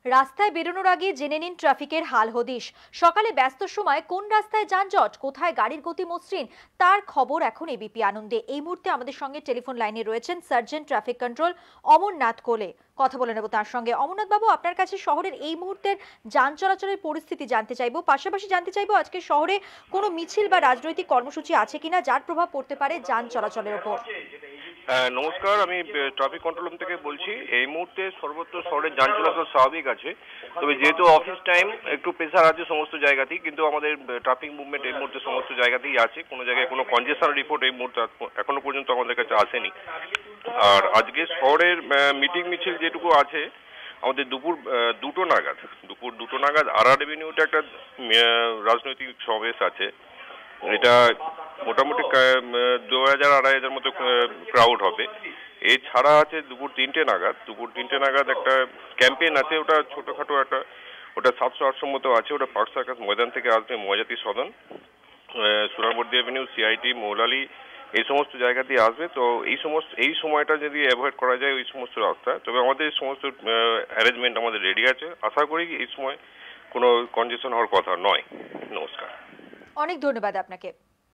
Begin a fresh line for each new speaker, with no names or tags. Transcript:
রাস্তায় বেরোনোর আগে জেনে নিন ট্রাফিকের হাল হদিশ। সকালে ব্যস্ত সময় কোন রাস্তায় যানজট, কোথায় গাড়ির গতি মসৃণ, তার খবর এখন এবিপি আনন্দে। এই মুহূর্তে আমাদের সঙ্গে টেলিফোন লাইনে রয়েছেন সার্জেন্ট ট্রাফিক কন্ট্রোল অমরনাথ কোলে। কথা বলে নেব তার সঙ্গে। অমরনাথ বাবু, আপনার কাছে শহরের এই মুহূর্তের যান চলাচলের পরিস্থিতি জানতে চাইবো, পাশাপাশি জানতে চাইবো আজকে শহরে কোনো মিছিল বা রাজনৈতিক কর্মসূচি আছে কিনা যার প্রভাব পড়তে পারে যান চলাচলের উপর।
নমস্কার, আমি ট্রাফিক কন্ট্রোল রুম থেকে বলছি। এই মুহূর্তে সর্বত্র শহরের যান চলাচল স্বাভাবিক আছে, তবে যেহেতু অফিস টাইম একটু প্রেসার আছে সমস্ত জায়গাতেই, কিন্তু আমাদের ট্রাফিক মুভমেন্ট এই মুহূর্তে সমস্ত জায়গাতেই আছে। কোনো জায়গায় কোনো কনজেশন রিপোর্ট এই মুহূর্তে এখনো পর্যন্ত আমাদের কাছে আসেনি। আর আজকে শহরের মিটিং মিছিল যেটুকু আছে, আমাদের দুপুর দুটো নাগাদ আর এভিনিউতে একটা রাজনৈতিক সমাবেশ আছে। এটা মোটামুটি 2000-2500 মতো ক্রাউড হবে। এছাড়া আছে দুপুর তিনটে নাগাদ একটা ক্যাম্পেইন আছে। ওটা ছোটখাটো ওটা 700-800 মতো আছে। ওটা পার্ক সার্কাস ময়দান থেকে আসবে, মজাতি সদন, সুরাবর্দী এভিনিউ, সিআইটি, মৌলালি, এই সমস্ত জায়গাতেই আসবে। তো এই সময়টা যদি অ্যাভয়েড করা যায় ওই সমস্ত রাস্তা, তবে আমাদের সমস্ত অ্যারেঞ্জমেন্ট আমাদের রেডি আছে। আশা করি এই সময় কোনো কনজেশন হওয়ার কথা নয়। নমস্কার।
অনেক ধন্যবাদ আপনাকে।